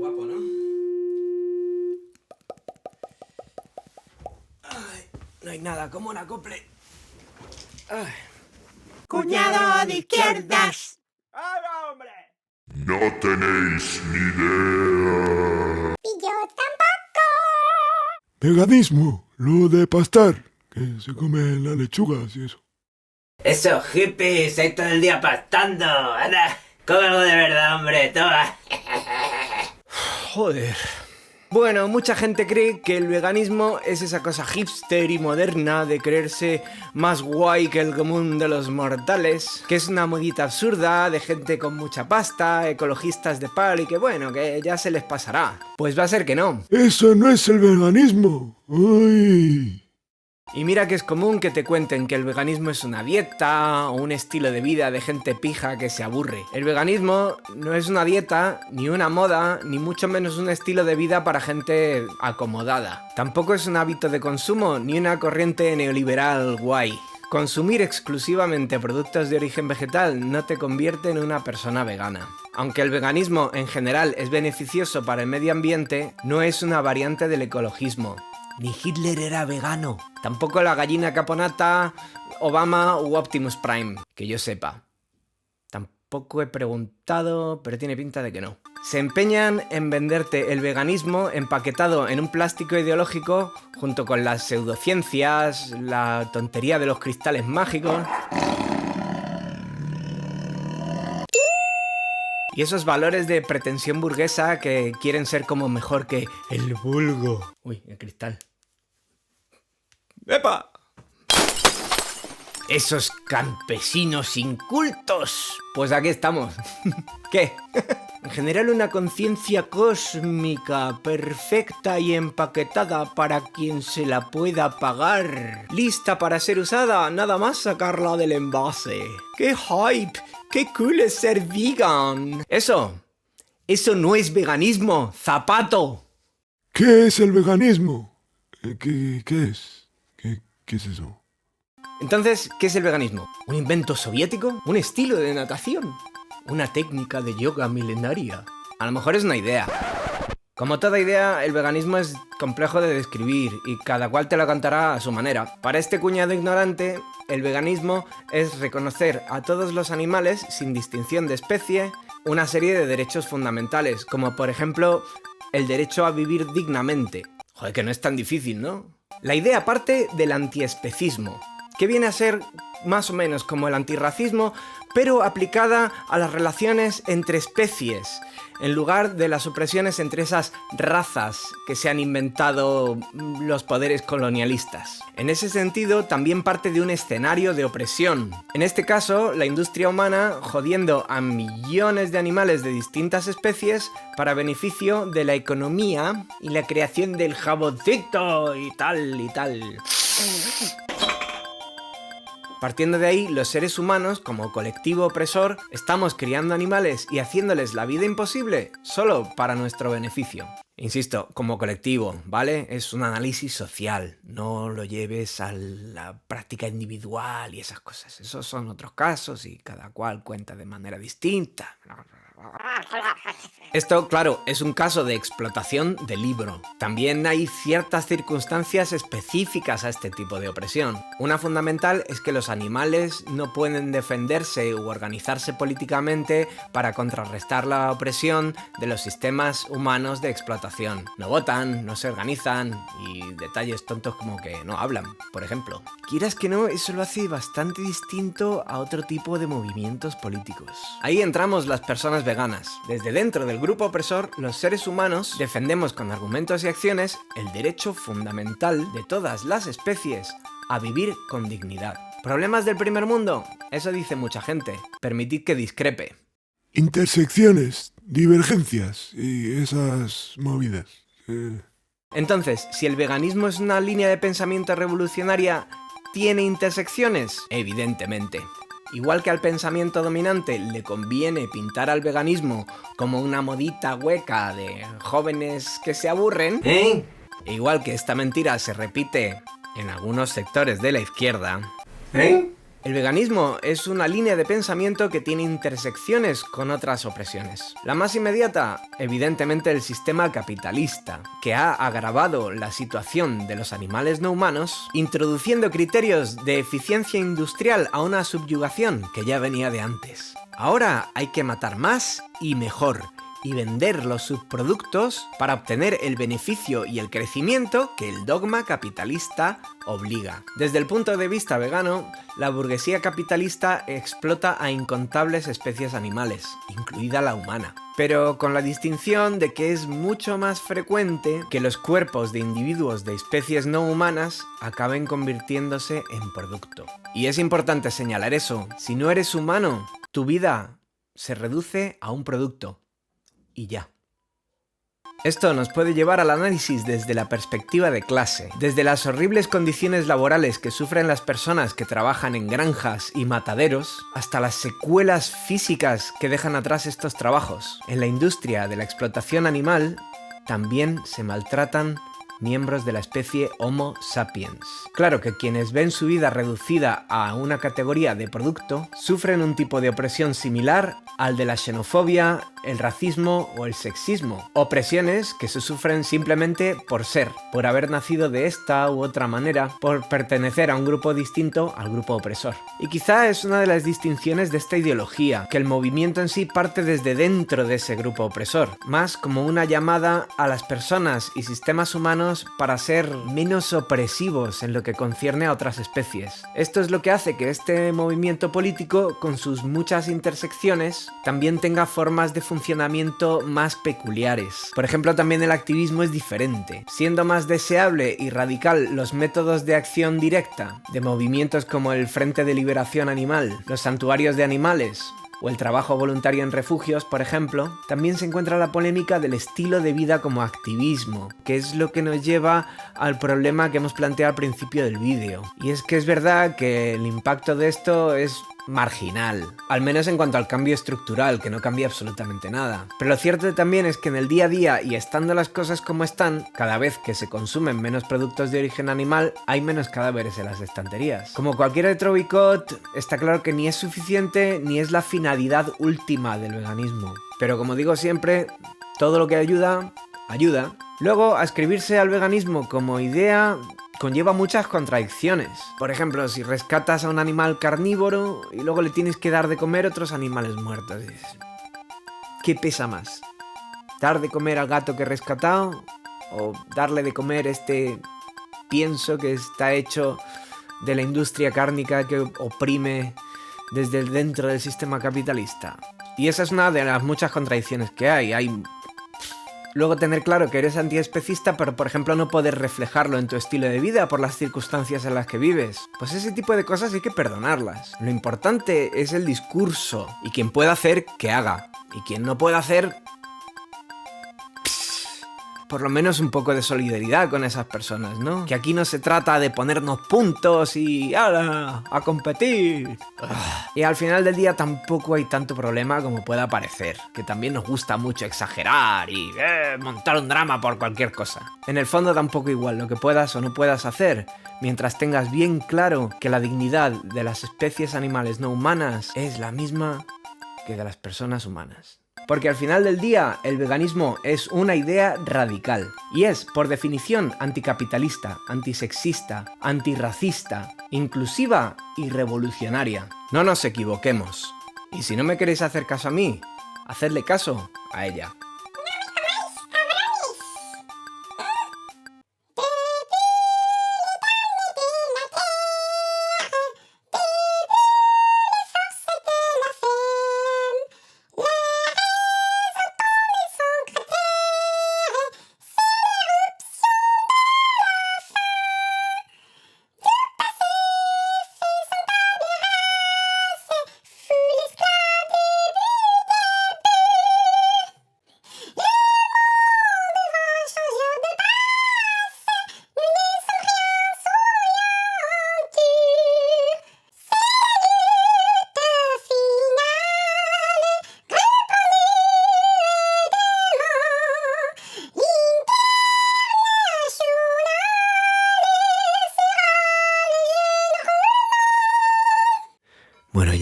Guapo, ¿no? Ay, no hay nada como un acople. Ay. ¡Cuñado de izquierdas! ¡Haga, hombre! No tenéis ni idea. ¡Y yo tampoco! Veganismo, lo de pastar, que se comen las lechugas y eso. Esos hippies, ahí todo el día pastando. Anda, come algo de verdad, hombre, toma. Joder. Bueno, mucha gente cree que el veganismo es esa cosa hipster y moderna de creerse más guay que el común de los mortales, que es una modita absurda de gente con mucha pasta, ecologistas de palo y que bueno, que ya se les pasará. Pues va a ser que no. Eso no es el veganismo. Ay. Y mira que es común que te cuenten que el veganismo es una dieta o un estilo de vida de gente pija que se aburre. El veganismo no es una dieta, ni una moda, ni mucho menos un estilo de vida para gente acomodada. Tampoco es un hábito de consumo, ni una corriente neoliberal guay. Consumir exclusivamente productos de origen vegetal no te convierte en una persona vegana. Aunque el veganismo en general es beneficioso para el medio ambiente, no es una variante del ecologismo. Ni Hitler era vegano. Tampoco la gallina caponata, Obama u Optimus Prime, que yo sepa. Tampoco he preguntado, pero tiene pinta de que no. Se empeñan en venderte el veganismo empaquetado en un plástico ideológico junto con las pseudociencias, la tontería de los cristales mágicos y esos valores de pretensión burguesa que quieren ser como mejor que el vulgo. Uy, el cristal. ¡Epa! Esos campesinos incultos. Pues aquí estamos. ¿Qué? En general una conciencia cósmica, perfecta y empaquetada para quien se la pueda pagar. Lista para ser usada, nada más sacarla del envase. ¡Qué hype! ¡Qué cool es ser vegan! Eso no es veganismo, zapato. ¿Qué es el veganismo? ¿Qué es? ¿Qué es eso? Entonces, ¿qué es el veganismo? ¿Un invento soviético? ¿Un estilo de natación? ¿Una técnica de yoga milenaria? A lo mejor es una idea. Como toda idea, el veganismo es complejo de describir y cada cual te lo contará a su manera. Para este cuñado ignorante, el veganismo es reconocer a todos los animales, sin distinción de especie, una serie de derechos fundamentales, como por ejemplo, el derecho a vivir dignamente. Joder, que no es tan difícil, ¿no? La idea parte del antiespecismo, que viene a ser más o menos como el antirracismo, pero aplicada a las relaciones entre especies, en lugar de las opresiones entre esas razas que se han inventado los poderes colonialistas. En ese sentido, también parte de un escenario de opresión. En este caso, la industria humana jodiendo a millones de animales de distintas especies para beneficio de la economía y la creación del jaboncito y tal y tal. Partiendo de ahí, los seres humanos, como colectivo opresor, estamos criando animales y haciéndoles la vida imposible solo para nuestro beneficio. Insisto, como colectivo, ¿vale? Es un análisis social, no lo lleves a la práctica individual y esas cosas. Esos son otros casos y cada cual cuenta de manera distinta. Esto, claro, es un caso de explotación de libro. También hay ciertas circunstancias específicas a este tipo de opresión. Una fundamental es que los animales no pueden defenderse u organizarse políticamente para contrarrestar la opresión de los sistemas humanos de explotación. No votan, no se organizan y detalles tontos como que no hablan, por ejemplo. Quieras que no, eso lo hace bastante distinto a otro tipo de movimientos políticos. Ahí entramos las personas veganas. Desde dentro del grupo opresor, los seres humanos defendemos con argumentos y acciones el derecho fundamental de todas las especies a vivir con dignidad. ¿Problemas del primer mundo? Eso dice mucha gente. Permitid que discrepe. Intersecciones, divergencias y esas movidas. Entonces, si el veganismo es una línea de pensamiento revolucionaria, ¿tiene intersecciones? Evidentemente. Igual que al pensamiento dominante le conviene pintar al veganismo como una modita hueca de jóvenes que se aburren, igual que esta mentira se repite en algunos sectores de la izquierda, El veganismo es una línea de pensamiento que tiene intersecciones con otras opresiones. La más inmediata, evidentemente el sistema capitalista, que ha agravado la situación de los animales no humanos, introduciendo criterios de eficiencia industrial a una subyugación que ya venía de antes. Ahora hay que matar más y mejor, y vender los subproductos para obtener el beneficio y el crecimiento que el dogma capitalista obliga. Desde el punto de vista vegano, la burguesía capitalista explota a incontables especies animales, incluida la humana, pero con la distinción de que es mucho más frecuente que los cuerpos de individuos de especies no humanas acaben convirtiéndose en producto. Y es importante señalar eso: si no eres humano, tu vida se reduce a un producto. Y ya. Esto nos puede llevar al análisis desde la perspectiva de clase, desde las horribles condiciones laborales que sufren las personas que trabajan en granjas y mataderos, hasta las secuelas físicas que dejan atrás estos trabajos. En la industria de la explotación animal también se maltratan miembros de la especie Homo sapiens. Claro que quienes ven su vida reducida a una categoría de producto sufren un tipo de opresión similar al de la xenofobia, el racismo o el sexismo. Opresiones que se sufren simplemente por ser, por haber nacido de esta u otra manera, por pertenecer a un grupo distinto al grupo opresor. Y quizá es una de las distinciones de esta ideología, que el movimiento en sí parte desde dentro de ese grupo opresor, más como una llamada a las personas y sistemas humanos para ser menos opresivos en lo que concierne a otras especies. Esto es lo que hace que este movimiento político, con sus muchas intersecciones, también tenga formas de funcionamiento más peculiares. Por ejemplo, también el activismo es diferente, siendo más deseable y radical los métodos de acción directa de movimientos como el Frente de Liberación Animal, los santuarios de animales o el trabajo voluntario en refugios, por ejemplo. También se encuentra la polémica del estilo de vida como activismo, que es lo que nos lleva al problema que hemos planteado al principio del vídeo. Y es que es verdad que el impacto de esto es marginal, al menos en cuanto al cambio estructural, que no cambia absolutamente nada. Pero lo cierto también es que en el día a día, y estando las cosas como están, cada vez que se consumen menos productos de origen animal, hay menos cadáveres en las estanterías. Como cualquier otro boicot, está claro que ni es suficiente ni es la finalidad última del veganismo. Pero como digo siempre, todo lo que ayuda, ayuda. Luego, ascribirse al veganismo como idea conlleva muchas contradicciones. Por ejemplo, si rescatas a un animal carnívoro y luego le tienes que dar de comer otros animales muertos, dices, ¿qué pesa más? ¿Dar de comer al gato que he rescatado? ¿O darle de comer este pienso que está hecho de la industria cárnica que oprime desde dentro del sistema capitalista? Y esa es una de las muchas contradicciones que hay. Luego tener claro que eres antiespecista, pero por ejemplo no poder reflejarlo en tu estilo de vida por las circunstancias en las que vives. Pues ese tipo de cosas hay que perdonarlas. Lo importante es el discurso, y quien pueda hacer, que haga. Y quien no pueda hacer, por lo menos un poco de solidaridad con esas personas, ¿no? Que aquí no se trata de ponernos puntos y ¡hala! ¡A competir! Y al final del día tampoco hay tanto problema como pueda parecer, que también nos gusta mucho exagerar y montar un drama por cualquier cosa. En el fondo tampoco igual lo que puedas o no puedas hacer, mientras tengas bien claro que la dignidad de las especies animales no humanas es la misma que de las personas humanas. Porque al final del día, el veganismo es una idea radical. Y es, por definición, anticapitalista, antisexista, antirracista, inclusiva y revolucionaria. No nos equivoquemos. Y si no me queréis hacer caso a mí, hacedle caso a ella.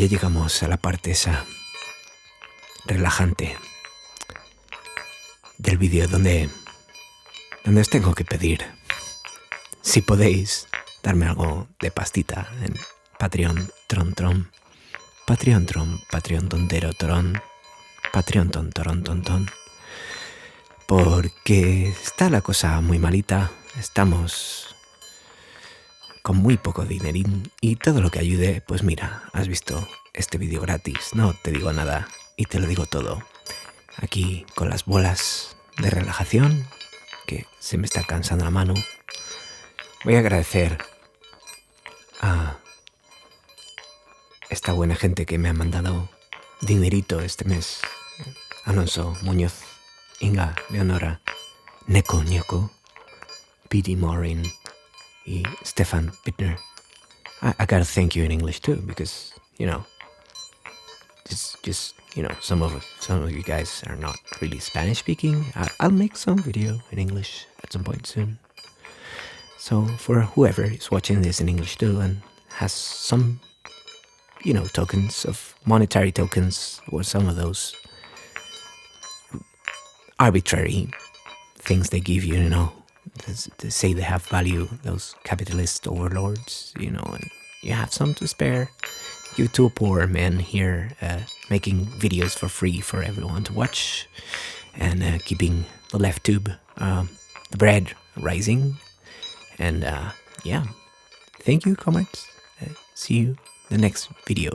ya llegamos a la parte esa relajante del vídeo donde os tengo que pedir si podéis darme algo de pastita en Patreon Tron, Patreon Tron, Patreon Tontero Tron, Patreon Ton, porque está la cosa muy malita, estamos con muy poco dinerín y todo lo que ayude, pues mira, has visto este vídeo gratis, no te digo nada y te lo digo todo, aquí con las bolas de relajación, que se me está cansando la mano. Voy a agradecer a esta buena gente que me ha mandado dinerito este mes. Alonso Muñoz, Inga Leonora, Neko Ñeco, P.D. Morin y Stefan Bittner. I gotta thank you in English too, because, you know, just you know, some of you guys are not really Spanish speaking. I'll make some video in English at some point soon. So for whoever is watching this in English too and has some, you know, tokens of monetary tokens or some of those arbitrary things they give you, you know, they say they have value, those capitalist overlords, you know, and you have some to spare. You to a poor man here making videos for free for everyone to watch and keeping the left tube, the bread rising. And yeah, thank you, comrades. See you in the next video.